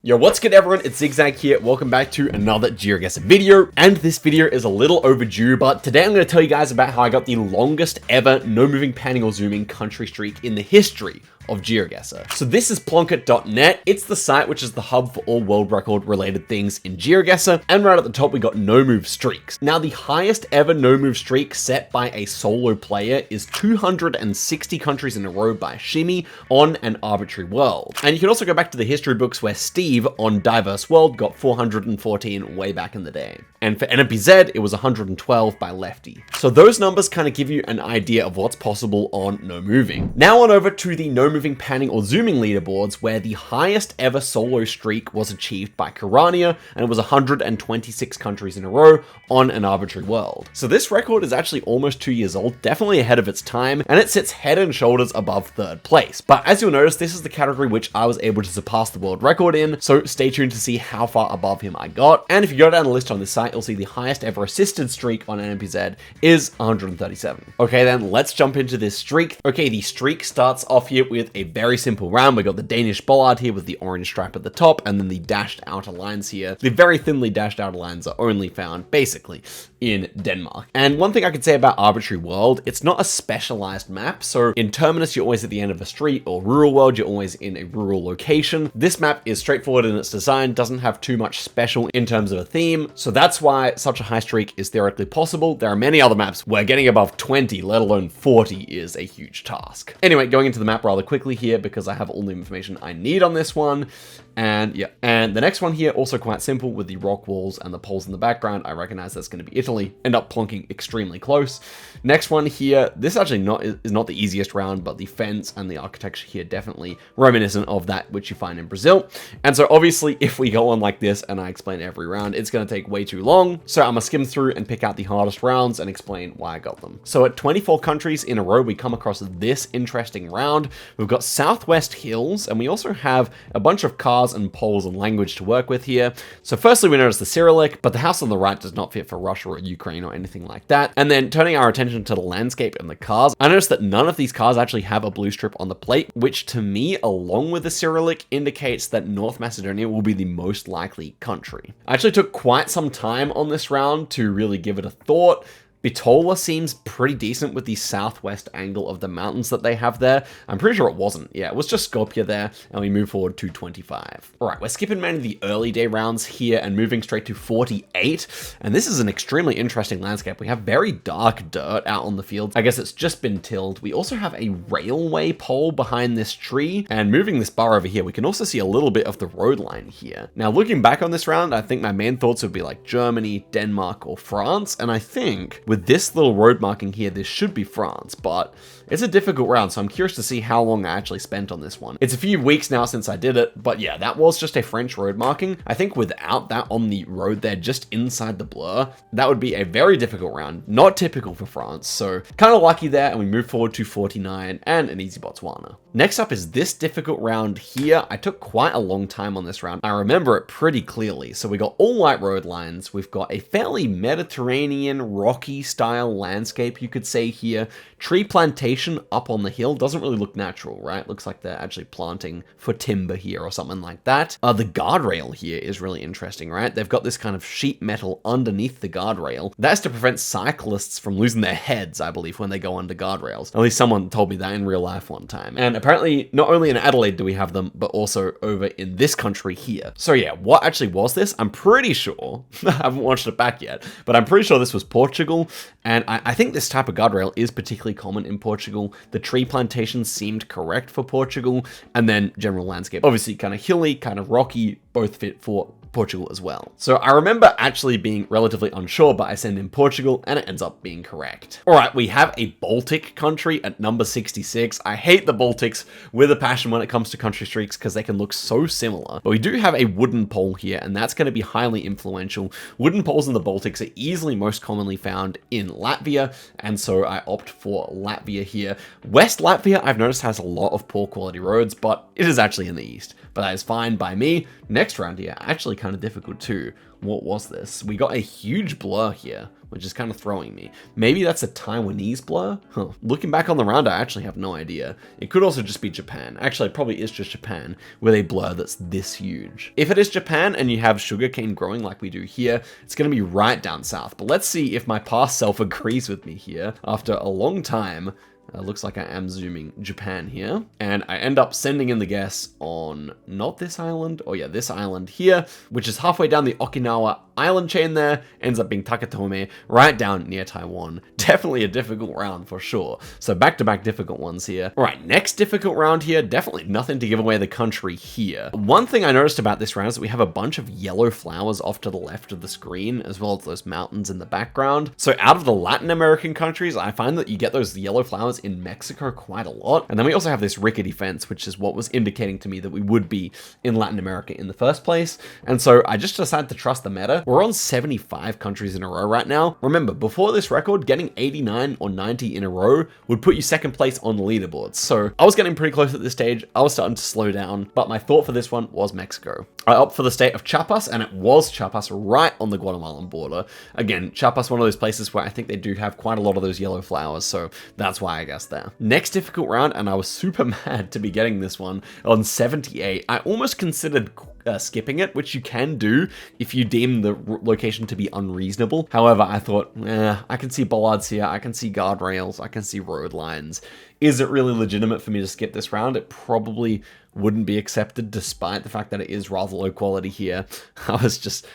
Yo, what's good everyone, it's Zigzag here, welcome back to another Geoguessr video, and this video is a little overdue, but today I'm going to tell you guys about how I got the longest ever no moving, panning, or zooming country streak in the history of Geoguessr. So this is Plonket.net. It's the site which is the hub for all world record related things in Geoguessr, and right at the top we got no move streaks. Now the highest ever no move streak set by a solo player is 260 countries in a row by Shimmy on an arbitrary world. And you can also go back to the history books where Steve on Diverse World got 414 way back in the day. And for NMPZ, it was 112 by Lefty. So those numbers kind of give you an idea of what's possible on no moving. Now on over to the no moving, panning, or zooming leaderboards, where the highest ever solo streak was achieved by Karania, and it was 126 countries in a row on an arbitrary world. So this record is actually almost 2 years old, definitely ahead of its time, and it sits head and shoulders above third place. But as you'll notice, this is the category which I was able to surpass the world record in, so stay tuned to see how far above him I got. And if you go down the list on this site, you'll see the highest ever assisted streak on NMPZ is 137. Okay, then let's jump into this streak. Okay, the streak starts off here with a very simple round. We got the Danish bollard here with the orange stripe at the top, and then the dashed outer lines here. The very thinly dashed outer lines are only found basically in Denmark. And one thing I could say about Arbitrary World, it's not a specialized map. So in Terminus, you're always at the end of a street, or Rural World, you're always in a rural location. This map is straightforward in its design, doesn't have too much special in terms of a theme. So that's why such a high streak is theoretically possible. There are many other maps where getting above 20, let alone 40, is a huge task. Anyway, going into the map rather quickly here because I have all the information I need on this one. And yeah, and the next one here, also quite simple with the rock walls and the poles in the background. I recognize that's going to be Italy, end up plonking extremely close. Next one here, this actually is not the easiest round, but the fence and the architecture here definitely reminiscent of that which you find in Brazil. And so obviously if we go on like this and I explain every round, it's going to take way too long. So I'm going to skim through and pick out the hardest rounds and explain why I got them. So at 24 countries in a row, we come across this interesting round. We've got Southwest Hills, and we also have a bunch of cars and poles and language to work with here. So firstly, we notice the Cyrillic, but the house on the right does not fit for Russia or Ukraine or anything like that. And then turning our attention to the landscape and the cars, I noticed that none of these cars actually have a blue strip on the plate, which to me, along with the Cyrillic, indicates that North Macedonia will be the most likely country. I actually took quite some time on this round to really give it a thought. Bitola seems pretty decent with the southwest angle of the mountains that they have there. I'm pretty sure it wasn't. Yeah, it was just Skopje there, and we move forward to 25. All right, we're skipping many of the early day rounds here and moving straight to 48. And this is an extremely interesting landscape. We have very dark dirt out on the field. I guess it's just been tilled. We also have a railway pole behind this tree, and moving this bar over here, we can also see a little bit of the road line here. Now, looking back on this round, I think my main thoughts would be like Germany, Denmark, or France, and I think with this little road marking here, this should be France, but it's a difficult round, so I'm curious to see how long I actually spent on this one. It's a few weeks now since I did it, but yeah, that was just a French road marking. I think without that on the road there, just inside the blur, that would be a very difficult round, not typical for France, so kind of lucky there, and we move forward to 49 and an easy Botswana. Next up is this difficult round here. I took quite a long time on this round. I remember it pretty clearly. So we got all white road lines. We've got a fairly Mediterranean, rocky style landscape, you could say here. Tree plantation up on the hill doesn't really look natural, right? Looks like they're actually planting for timber here or something like that. The guardrail here is really interesting, right? They've got this kind of sheet metal underneath the guardrail. That's to prevent cyclists from losing their heads, I believe, when they go under guardrails. At least someone told me that in real life one time. And apparently, not only in Adelaide do we have them, but also over in this country here. So yeah, what actually was this? I'm pretty sure, I haven't watched it back yet, but I'm pretty sure this was Portugal. And I think this type of guardrail is particularly common in Portugal. The tree plantation seemed correct for Portugal, and then general landscape. Obviously kind of hilly, kind of rocky, both fit for Portugal as well. So I remember actually being relatively unsure, but I send in Portugal and it ends up being correct. All right, we have a Baltic country at number 66. I hate the Baltics with a passion when it comes to country streaks because they can look so similar. But we do have a wooden pole here, and that's going to be highly influential. Wooden poles in the Baltics are easily most commonly found in Latvia, and so I opt for Latvia here. West Latvia, I've noticed, has a lot of poor quality roads, but it is actually in the east. But but that is fine by me. Next round here, actually kind of difficult too. What was this? We got a huge blur here, which is kind of throwing me. Maybe that's a Taiwanese blur? Huh. Looking back on the round, I actually have no idea. It could also just be Japan. Actually, it probably is just Japan with a blur that's this huge. If it is Japan and you have sugarcane growing like we do here, it's going to be right down south. But let's see if my past self agrees with me here. After a long time, looks like I am zooming Japan here. And I end up sending in the guess on not this island, oh yeah, this island here, which is halfway down the Okinawa island chain there, ends up being Takatome, right down near Taiwan. Definitely a difficult round for sure. So back-to-back difficult ones here. All right, next difficult round here, definitely nothing to give away the country here. One thing I noticed about this round is that we have a bunch of yellow flowers off to the left of the screen, as well as those mountains in the background. So out of the Latin American countries, I find that you get those yellow flowers in Mexico quite a lot. And then we also have this rickety fence, which is what was indicating to me that we would be in Latin America in the first place. And so I just decided to trust the meta. We're on 75 countries in a row right now. Remember, before this record, getting 89 or 90 in a row would put you second place on the leaderboards. So I was getting pretty close at this stage. I was starting to slow down, but my thought for this one was Mexico. I opted for the state of Chiapas, and it was Chiapas right on the Guatemalan border. Again, Chiapas, one of those places where I think they do have quite a lot of those yellow flowers, so that's why I guessed there. Next difficult round, and I was super mad to be getting this one on 78. I almost considered skipping it, which you can do if you deem the location to be unreasonable. However, I thought, I can see bollards here, I can see guardrails, I can see road lines. Is it really legitimate for me to skip this round? It probably wouldn't be accepted despite the fact that it is rather low quality here. I was just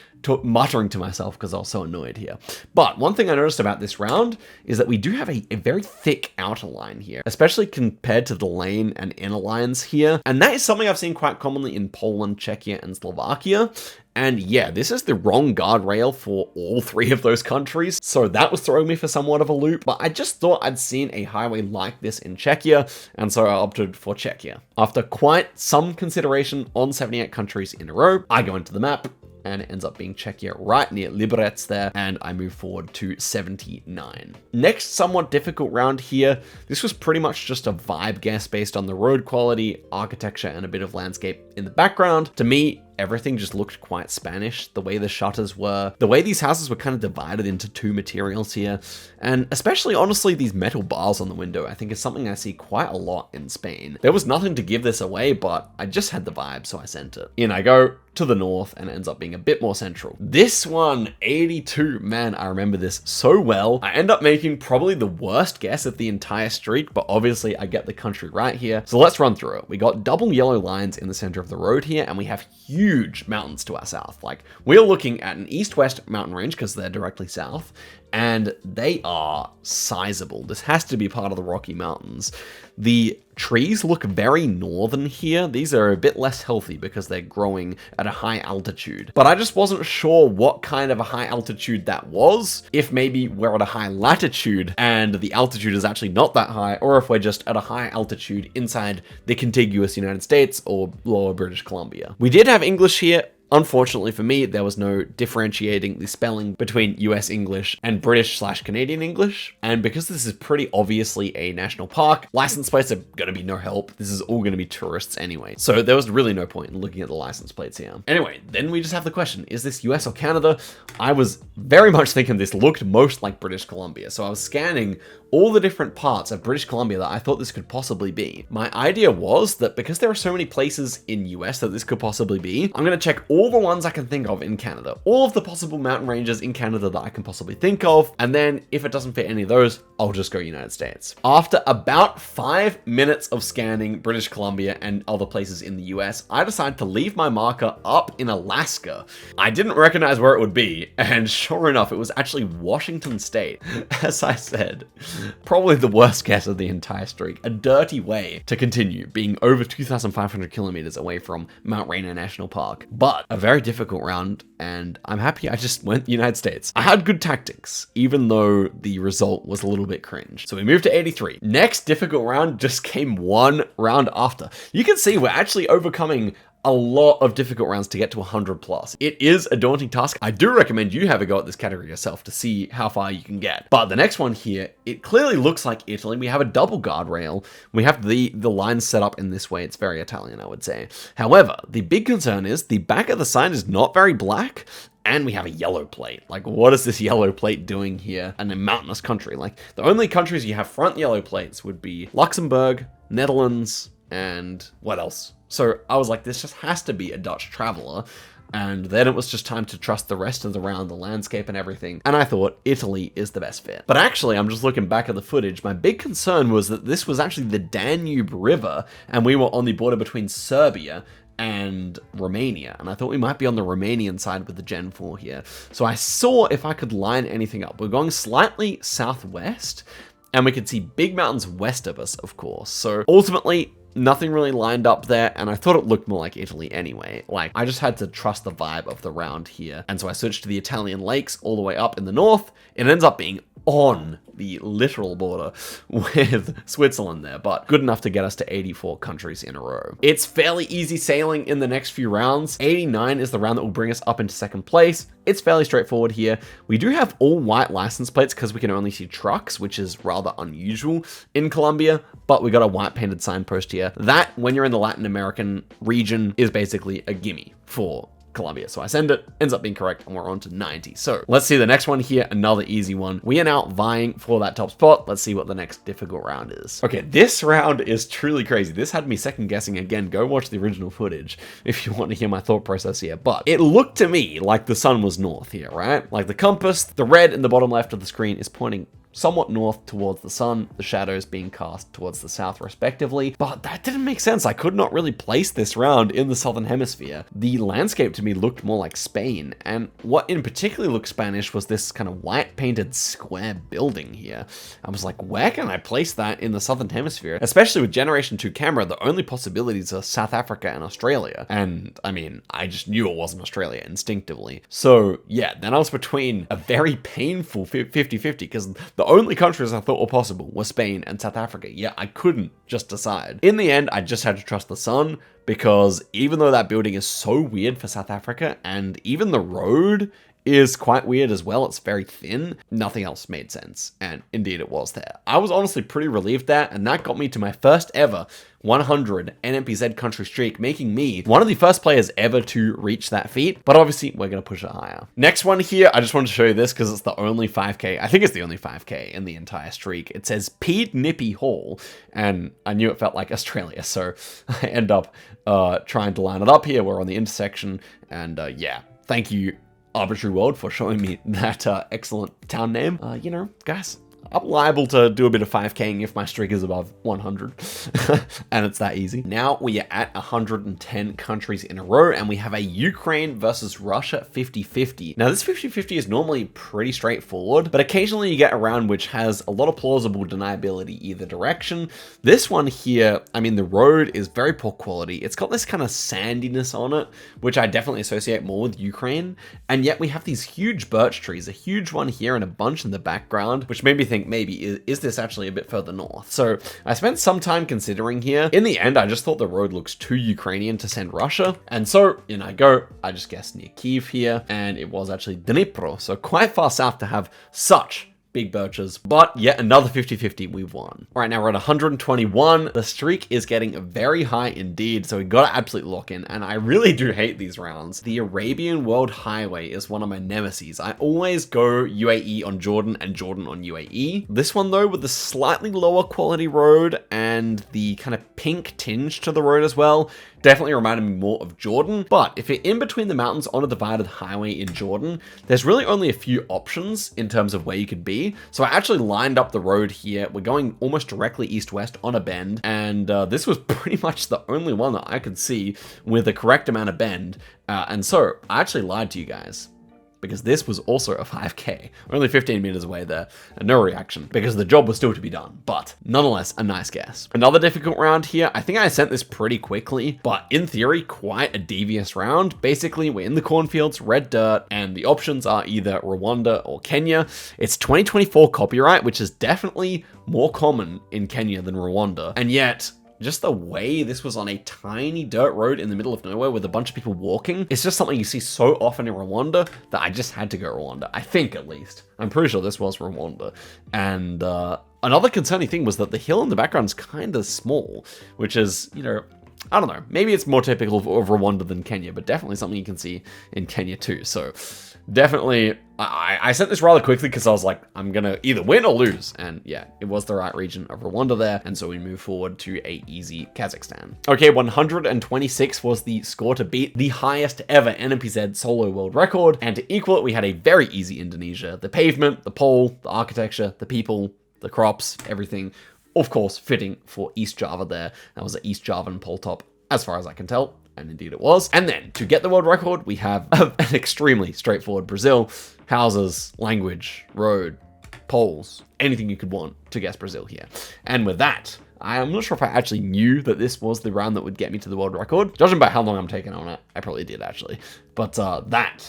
muttering to myself because I was so annoyed here. But one thing I noticed about this round is that we do have a very thick outer line here, especially compared to the lane and inner lines here. And that is something I've seen quite commonly in Poland, Czechia, and Slovakia. And yeah, this is the wrong guardrail for all three of those countries. So that was throwing me for somewhat of a loop, but I just thought I'd seen a highway like this in Czechia, and so I opted for Czechia. After quite some consideration on 78 countries in a row, I go into the map, and it ends up being Czechia right near Liberec there, and I move forward to 79. Next, somewhat difficult round here. This was pretty much just a vibe guess based on the road quality, architecture, and a bit of landscape in the background. To me, everything just looked quite Spanish, the way the shutters were, the way these houses were kind of divided into two materials here, and especially, honestly, these metal bars on the window, I think is something I see quite a lot in Spain. There was nothing to give this away, but I just had the vibe, so I sent it. In I go to the north, and it ends up being a bit more central. This one, 82, man, I remember this so well. I end up making probably the worst guess of the entire streak, but obviously I get the country right here. So let's run through it. We got double yellow lines in the center of the road here, and we have huge mountains to our south. Like, we're looking at an east-west mountain range because they're directly south, and they are sizable. This has to be part of the Rocky Mountains. The trees look very northern here. These are a bit less healthy because they're growing at a high altitude. But I just wasn't sure what kind of a high altitude that was. If maybe we're at a high latitude and the altitude is actually not that high, or if we're just at a high altitude inside the contiguous United States or lower British Columbia. We did have English here. Unfortunately for me, there was no differentiating the spelling between US English and British/Canadian English. And because this is pretty obviously a national park, license plates are going to be no help. This is all going to be tourists anyway. So there was really no point in looking at the license plates here. Anyway, then we just have the question, is this US or Canada? I was very much thinking this looked most like British Columbia. So I was scanning all the different parts of British Columbia that I thought this could possibly be. My idea was that because there are so many places in US that this could possibly be, I'm going to check all the ones I can think of in Canada, all of the possible mountain ranges in Canada that I can possibly think of, and then if it doesn't fit any of those, I'll just go United States. After about 5 minutes of scanning British Columbia and other places in the US, I decided to leave my marker up in Alaska. I didn't recognize where it would be, and sure enough, it was actually Washington State. As I said, probably the worst guess of the entire streak. A dirty way to continue being over 2,500 kilometers away from Mount Rainier National Park, but a very difficult round, and I'm happy I just went United States. I had good tactics, even though the result was a little bit cringe. So we moved to 83. Next difficult round just came one round after. You can see we're actually overcoming a lot of difficult rounds to get to 100 plus. It is a daunting task. I do recommend you have a go at this category yourself to see how far you can get. But the next one here, it clearly looks like Italy. We have a double guardrail. We have the lines set up in this way. It's very Italian, I would say. However, the big concern is the back of the sign is not very black. And we have a yellow plate. Like, what is this yellow plate doing here in a mountainous country? Like, the only countries you have front yellow plates would be Luxembourg, Netherlands, and what else? So I was like, this just has to be a Dutch traveler. And then it was just time to trust the rest of the round, the landscape and everything. And I thought Italy is the best fit. But actually, I'm just looking back at the footage. My big concern was that this was actually the Danube River, and we were on the border between Serbia and Romania, and I thought we might be on the Romanian side with the Gen 4 here. So I saw if I could line anything up. We're going slightly southwest, and we could see big mountains west of us, of course. So ultimately, nothing really lined up there, and I thought it looked more like Italy anyway. Like, I just had to trust the vibe of the round here. And so I switched to the Italian lakes all the way up in the north. It ends up being on the literal border with Switzerland there, but good enough to get us to 84 countries in a row. It's fairly easy sailing in the next few rounds. 89 is the round that will bring us up into second place. It's fairly straightforward here. We do have all white license plates because we can only see trucks, which is rather unusual in Colombia, but we got a white painted signpost here. That, when you're in the Latin American region, is basically a gimme for Colombia. So I send it, ends up being correct, and we're on to 90. So let's see the next one here, another easy one. We are now vying for that top spot. Let's see what the next difficult round is. Okay, this round is truly crazy. This had me second guessing again. Go watch the original footage if you want to hear my thought process here. But it looked to me like the sun was north here, right? Like the compass, the red in the bottom left of the screen is pointing somewhat north towards the sun, the shadows being cast towards the south respectively, but that didn't make sense. I could not really place this round in the southern hemisphere. The landscape to me looked more like Spain, and what in particular looked Spanish was this kind of white painted square building here. I was like, where can I place that in the southern hemisphere? Especially with Generation 2 camera, the only possibilities are South Africa and Australia. And I mean, I just knew it wasn't Australia instinctively. So yeah, then I was between a very painful 50-50 because the only countries I thought were possible were Spain and South Africa. Yeah, I couldn't just decide. In the end, I just had to trust the sun, because even though that building is so weird for South Africa, and even the road is quite weird as well, it's very thin, nothing else made sense. And indeed it was there. I was honestly pretty relieved there, and that got me to my first ever 100 NMPZ country streak, making me one of the first players ever to reach that feat, but obviously we're going to push it higher. Next one here, I just wanted to show you this because it's the only 5k, I think it's the only 5k in the entire streak. It says Peed Nippy Hall, and I knew it felt like Australia, so I end up trying to line it up here. We're on the intersection, and yeah, thank you Arbitrary World for showing me that excellent town name. You know, guys, I'm liable to do a bit of 5K'ing if my streak is above 100, and it's that easy. Now we are at 110 countries in a row, and we have a Ukraine versus Russia 50-50. Now this 50-50 is normally pretty straightforward, but occasionally you get a round which has a lot of plausible deniability either direction. This one here, I mean, the road is very poor quality. It's got this kind of sandiness on it, which I definitely associate more with Ukraine, and yet we have these huge birch trees, a huge one here and a bunch in the background, which made me think maybe, is this actually a bit further north? So I spent some time considering here. In the end, I just thought the road looks too Ukrainian to send Russia. And so in I go, I just guessed near Kyiv here, and it was actually Dnipro. So quite far south to have such big birches, but yet another 50-50 we've won. All right, now we're at 121. The streak is getting very high indeed, so we got to absolutely lock in, and I really do hate these rounds. The Arabian World Highway is one of my nemesis. I always go UAE on Jordan and Jordan on UAE. This one though, with the slightly lower quality road and the kind of pink tinge to the road as well, definitely reminded me more of Jordan. But if you're in between the mountains on a divided highway in Jordan, there's really only a few options in terms of where you could be. So I actually lined up the road here. We're going almost directly east-west on a bend, and this was pretty much the only one that I could see with the correct amount of bend. And so I actually lied to you guys, because this was also a 5k, only 15 meters away there, and no reaction, because the job was still to be done, but nonetheless, a nice guess. Another difficult round here. I think I sent this pretty quickly, but in theory, quite a devious round. Basically, we're in the cornfields, red dirt, and the options are either Rwanda or Kenya. It's 2024 copyright, which is definitely more common in Kenya than Rwanda, and yet just the way this was on a tiny dirt road in the middle of nowhere with a bunch of people walking, it's just something you see so often in Rwanda that I just had to go Rwanda. I think, at least. I'm pretty sure this was Rwanda. And another concerning thing was that the hill in the background is kind of small, which is, you know, I don't know, maybe it's more typical of Rwanda than Kenya, but definitely something you can see in Kenya too. So definitely, I sent this rather quickly because I was like, I'm gonna either win or lose. And yeah, it was the right region of Rwanda there. And so we move forward to a easy Kazakhstan. Okay, 126 was the score to beat the highest ever NMPZ solo world record. And to equal it, we had a very easy Indonesia. The pavement, the pole, the architecture, the people, the crops, everything. Of course, fitting for East Java there. That was an East Javan pole top, as far as I can tell. And indeed it was. And then, to get the world record, we have an extremely straightforward Brazil. Houses, language, road, poles, anything you could want to guess Brazil here. And with that, I'm not sure if I actually knew that this was the round that would get me to the world record. Judging by how long I'm taking on it, I probably did actually. But that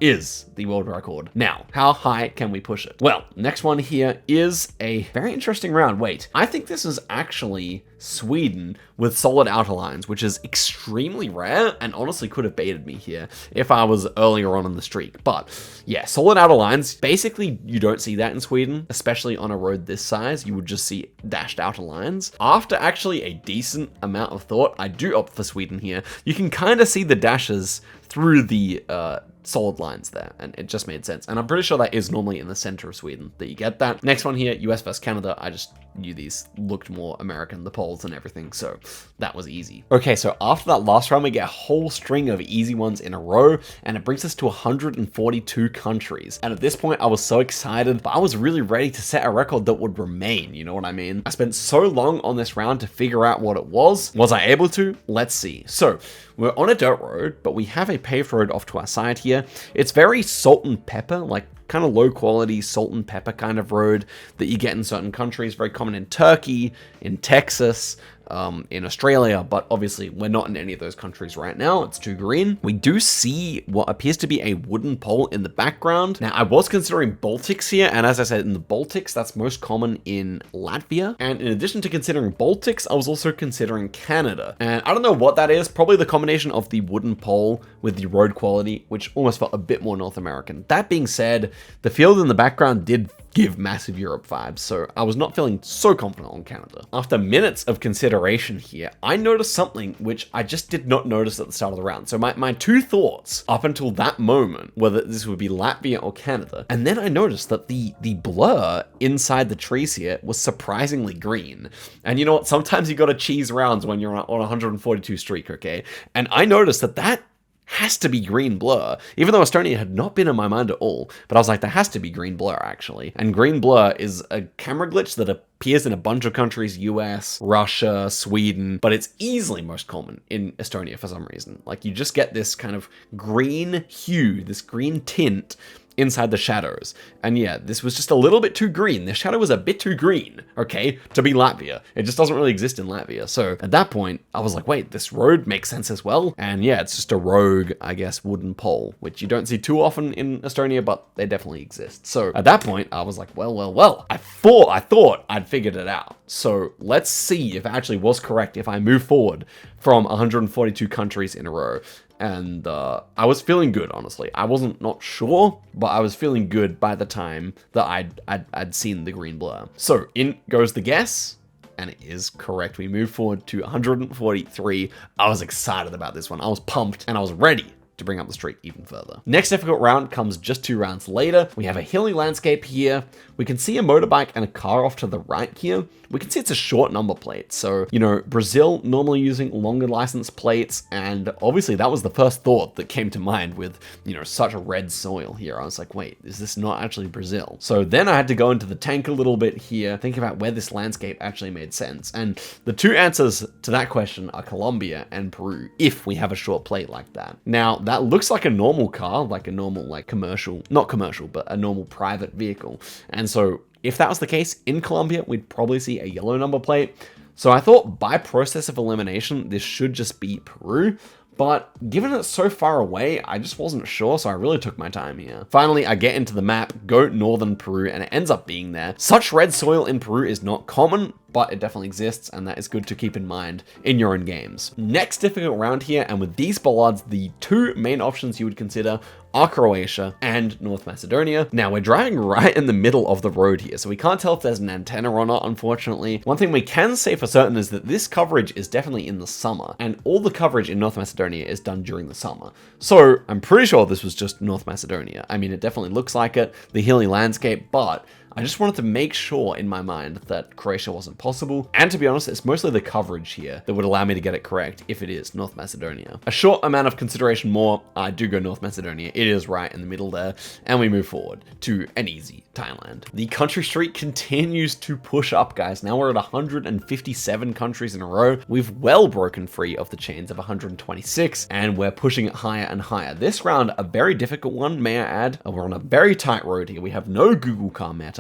is the world record. Now, how high can we push it? Well, next one here is a very interesting round. Wait, I think this is actually Sweden with solid outer lines, which is extremely rare and honestly could have baited me here if I was earlier on in the streak. But yeah, solid outer lines, basically you don't see that in Sweden, especially on a road this size. You would just see dashed outer lines. After actually a decent amount of thought, I do opt for Sweden here. You can kind of see the dashes through the solid lines there, and it just made sense. And I'm pretty sure that is normally in the center of Sweden that you get that. Next one here, US versus Canada. I just knew these looked more American, the poles and everything, so that was easy. Okay, so after that last round, we get a whole string of easy ones in a row, and it brings us to 142 countries. And at this point, I was so excited, but I was really ready to set a record that would remain, you know what I mean? I spent so long on this round to figure out what it was. Was I able to? Let's see. So, we're on a dirt road, but we have a paved road off to our side here. It's very salt and pepper, like kind of low quality salt and pepper kind of road that you get in certain countries. Very common in Turkey, in Texas, in Australia, but obviously we're not in any of those countries right now. It's too green. We do see what appears to be a wooden pole in the background. Now, I was considering Baltics here, and as I said, in the Baltics, that's most common in Latvia. And in addition to considering Baltics, I was also considering Canada. And I don't know what that is, probably the combination of the wooden pole with the road quality, which almost felt a bit more North American. That being said, the field in the background did give massive Europe vibes, so I was not feeling so confident on Canada. After minutes of consideration here, I noticed something which I just did not notice at the start of the round. So my two thoughts up until that moment were that this would be Latvia or Canada, and then I noticed that the blur inside the trees here was surprisingly green. And you know what? Sometimes you gotta cheese rounds when you're on 142 streak, okay? And I noticed that has to be green blur, even though Estonia had not been in my mind at all. But I was like, there has to be green blur, actually. And green blur is a camera glitch that appears in a bunch of countries, US, Russia, Sweden, but it's easily most common in Estonia for some reason. Like, you just get this kind of green hue, this green tint inside the shadows. And yeah, this was just a little bit too green. The shadow was a bit too green, okay, to be Latvia. It just doesn't really exist in Latvia. So at that point, I was like, wait, this road makes sense as well. And yeah, it's just a rogue, I guess, wooden pole, which you don't see too often in Estonia, but they definitely exist. So at that point, I was like, well, I thought I'd figured it out. So let's see if it actually was correct if I move forward from 142 countries in a row. And I was feeling good, honestly. I wasn't not sure, but I was feeling good by the time that I'd seen the green blur. So in goes the guess, and it is correct. We move forward to 143. I was excited about this one. I was pumped, and I was ready to bring up the streak even further. Next difficult round comes just 2 rounds later. We have a hilly landscape here. We can see a motorbike and a car off to the right here. We can see it's a short number plate. So, you know, Brazil normally using longer license plates. And obviously that was the first thought that came to mind with, you know, such a red soil here. I was like, wait, is this not actually Brazil? So then I had to go into the tank a little bit here, think about where this landscape actually made sense. And the 2 answers to that question are Colombia and Peru, if we have a short plate like that. Now, that looks like a normal car, like a normal, like commercial, not commercial, but a normal private vehicle. And so if that was the case in Colombia, we'd probably see a yellow number plate. So I thought by process of elimination, this should just be Peru. But given it's so far away, I just wasn't sure, so I really took my time here. Finally, I get into the map, go northern Peru, and it ends up being there. Such red soil in Peru is not common, but it definitely exists, and that is good to keep in mind in your own games. Next difficult round here, and with these bollards, the two main options you would consider are Croatia and North Macedonia. Now, we're driving right in the middle of the road here, so we can't tell if there's an antenna or not, unfortunately. One thing we can say for certain is that this coverage is definitely in the summer, and all the coverage in North Macedonia is done during the summer. So I'm pretty sure this was just North Macedonia. I mean, it definitely looks like it, the hilly landscape, but I just wanted to make sure in my mind that Croatia wasn't possible. And to be honest, it's mostly the coverage here that would allow me to get it correct if it is North Macedonia. A short amount of consideration more, I do go North Macedonia. It is right in the middle there. And we move forward to an easy Thailand. The country streak continues to push up, guys. Now we're at 157 countries in a row. We've well broken free of the chains of 126, and we're pushing it higher and higher. This round, a very difficult one, may I add. We're on a very tight road here. We have no Google car meta.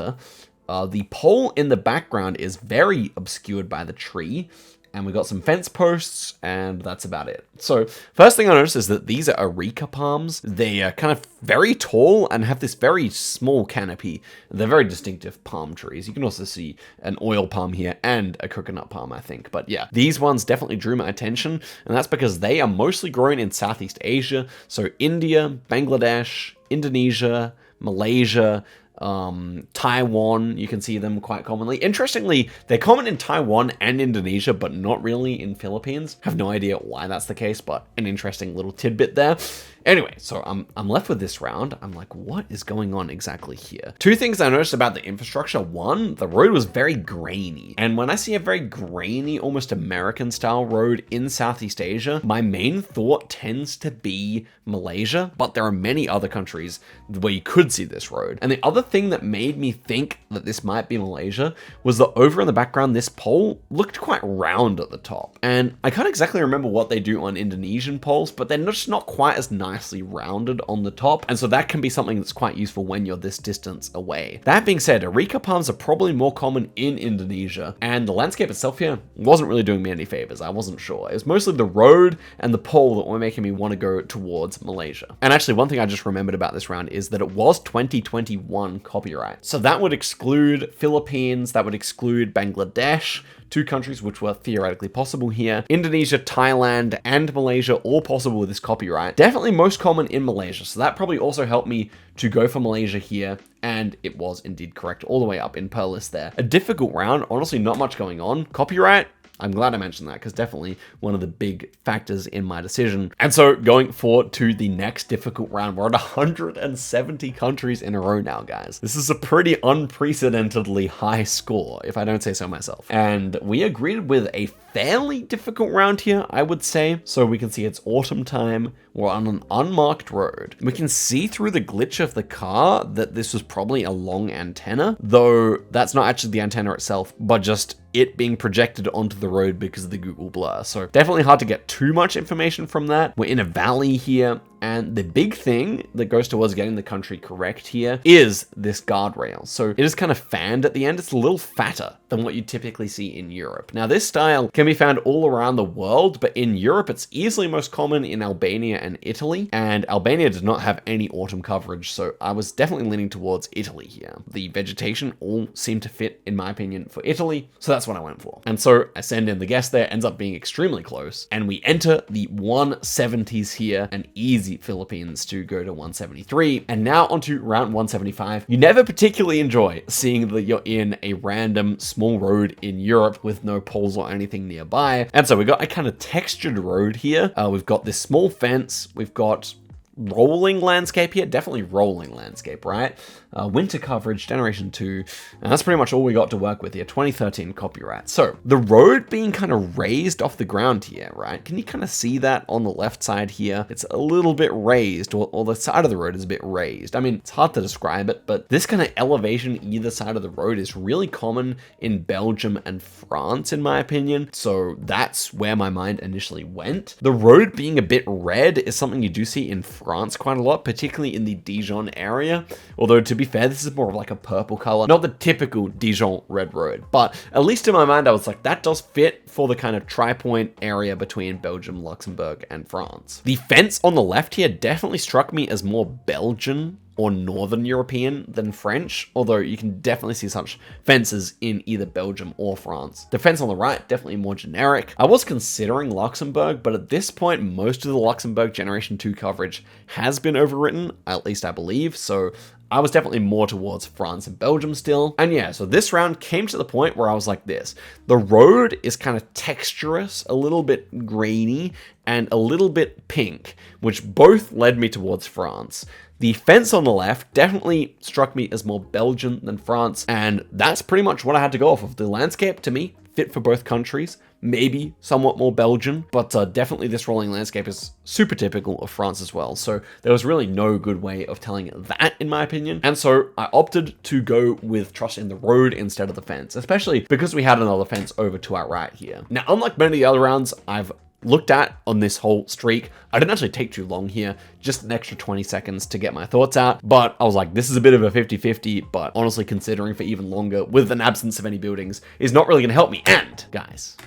The pole in the background is very obscured by the tree, and we got some fence posts, and that's about it. So first thing I noticed is that these are areca palms. They are kind of very tall and have this very small canopy. They're very distinctive palm trees. You can also see an oil palm here and a coconut palm, I think. But yeah, these ones definitely drew my attention, and that's because they are mostly grown in Southeast Asia. So India, Bangladesh, Indonesia, Malaysia, Taiwan, you can see them quite commonly. Interestingly, they're common in Taiwan and Indonesia, but not really in Philippines. Have no idea why that's the case, but an interesting little tidbit there. Anyway, so I'm left with this round. I'm like, what is going on exactly here? Two things I noticed about the infrastructure. One, the road was very grainy. And when I see a very grainy, almost American style road in Southeast Asia, my main thought tends to be Malaysia, but there are many other countries where you could see this road. And the other thing that made me think that this might be Malaysia was that over in the background, this pole looked quite round at the top. And I can't exactly remember what they do on Indonesian poles, but they're just not quite as nicely rounded on the top. And so that can be something that's quite useful when you're this distance away. That being said, areca palms are probably more common in Indonesia, and the landscape itself here wasn't really doing me any favors. I wasn't sure. It was mostly the road and the pole that were making me want to go towards Malaysia. And actually, one thing I just remembered about this round is that it was 2021 copyright. So that would exclude Philippines, that would exclude Bangladesh, two countries which were theoretically possible here. Indonesia, Thailand, and Malaysia, all possible with this copyright. Definitely most common in Malaysia, so that probably also helped me to go for Malaysia here, and it was indeed correct all the way up in per list there. A difficult round, honestly not much going on. Copyright, I'm glad I mentioned that, because definitely one of the big factors in my decision. And so going forward to the next difficult round, we're at 170 countries in a row now, guys. This is a pretty unprecedentedly high score, if I don't say so myself. And we agreed with a fairly difficult round here, I would say. So we can see it's autumn time. We're on an unmarked road. We can see through the glitch of the car that this was probably a long antenna, though that's not actually the antenna itself, but just it being projected onto the road because of the Google blur. So definitely hard to get too much information from that. We're in a valley here, and the big thing that goes towards getting the country correct here is this guardrail. So it is kind of fanned at the end. It's a little fatter than what you typically see in Europe. Now, this style can be found all around the world, but in Europe, it's easily most common in Albania and Italy. And Albania does not have any autumn coverage, so I was definitely leaning towards Italy here. The vegetation all seemed to fit, in my opinion, for Italy, so that's what I went for. And so I send in the guess there, ends up being extremely close, and we enter the 170s here, an easy Philippines to go to 173. And now onto round 175. You never particularly enjoy seeing that you're in a random small road in Europe with no poles or anything nearby. And so we got a kind of textured road here. We've got this small fence. We've got rolling landscape here, definitely rolling landscape, right? Winter coverage, generation 2, and that's pretty much all we got to work with here, 2013 copyright. So the road being kind of raised off the ground here, right? Can you kind of see that on the left side here? It's a little bit raised, or the side of the road is a bit raised. I mean, it's hard to describe it, but this kind of elevation either side of the road is really common in Belgium and France, in my opinion. So that's where my mind initially went. The road being a bit red is something you do see in France quite a lot, particularly in the Dijon area. Although to be fair, this is more of like a purple color, not the typical Dijon red road, but at least in my mind, I was like, that does fit for the kind of tri-point area between Belgium, Luxembourg, and France. The fence on the left here definitely struck me as more Belgian or Northern European than French, although you can definitely see such fences in either Belgium or France. The fence on the right, definitely more generic. I was considering Luxembourg, but at this point, most of the Luxembourg Generation 2 coverage has been overwritten, at least I believe, so I was definitely more towards France and Belgium still. And yeah, so this round came to the point where I was like this. The road is kind of texturous, a little bit grainy, and a little bit pink, which both led me towards France. The fence on the left definitely struck me as more Belgian than France, and that's pretty much what I had to go off of. The landscape, to me, fit for both countries, maybe somewhat more Belgian, but definitely this rolling landscape is super typical of France as well. So there was really no good way of telling that, in my opinion. And so I opted to go with trusting the road instead of the fence, especially because we had another fence over to our right here. Now, unlike many of the other rounds I've looked at on this whole streak, I didn't actually take too long here, just an extra 20 seconds to get my thoughts out, but I was like, this is a bit of a 50-50, but honestly considering for even longer with an absence of any buildings is not really gonna help me. And guys,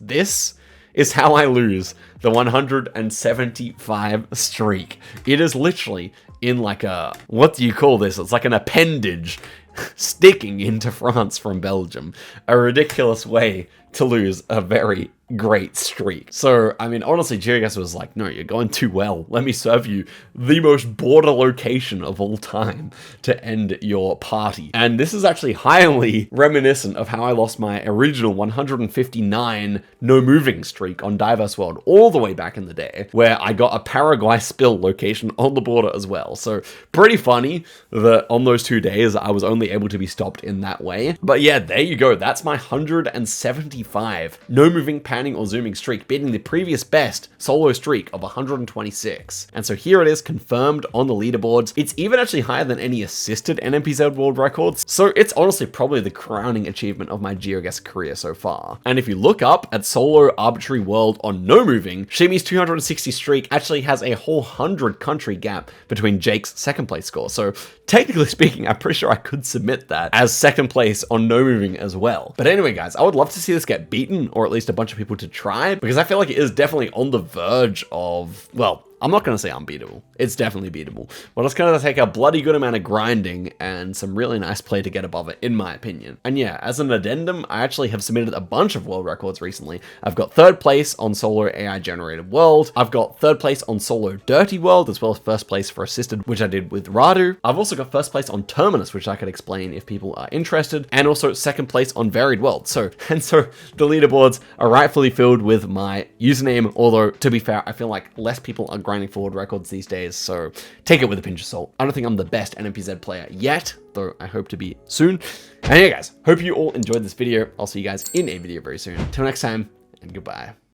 this is how I lose the 175 streak. It is literally in like a, what do you call this? It's like an appendage sticking into France from Belgium. A ridiculous way to lose a very great streak. So, I mean, honestly, Geoguessr was like, no, you're going too well. Let me serve you the most border location of all time to end your party. And this is actually highly reminiscent of how I lost my original 159 no moving streak on Diverse World all the way back in the day, where I got a Paraguay spill location on the border as well. So pretty funny that on those 2 days, I was only able to be stopped in that way. But yeah, there you go. That's my 175 no moving panning or zooming streak, beating the previous best solo streak of 126. And so here it is confirmed on the leaderboards. It's even actually higher than any assisted NMPZ world records. So it's honestly probably the crowning achievement of my Geoguessr career so far. And if you look up at solo arbitrary world on no moving, Shimi's 260 streak actually has a whole 100 country gap between Jake's second place score. So technically speaking, I'm pretty sure I could submit that as second place on no moving as well. But anyway, guys, I would love to see this get beaten, or at least a bunch of people to try, because I feel like it is definitely on the verge of, well, I'm not going to say unbeatable. It's definitely beatable. But it's going to take a bloody good amount of grinding and some really nice play to get above it, in my opinion. And yeah, as an addendum, I actually have submitted a bunch of world records recently. I've got third place on solo AI generated world. I've got third place on solo dirty world, as well as first place for assisted, which I did with Radu. I've also got first place on Terminus, which I could explain if people are interested, and also second place on varied world. So the leaderboards are rightfully filled with my username, although to be fair, I feel like less people are grinding for world records these days, so take it with a pinch of salt. I don't think I'm the best NMPZ player yet, though I hope to be soon. And yeah, guys, hope you all enjoyed this video. I'll see you guys in a video very soon. Till next time, and goodbye.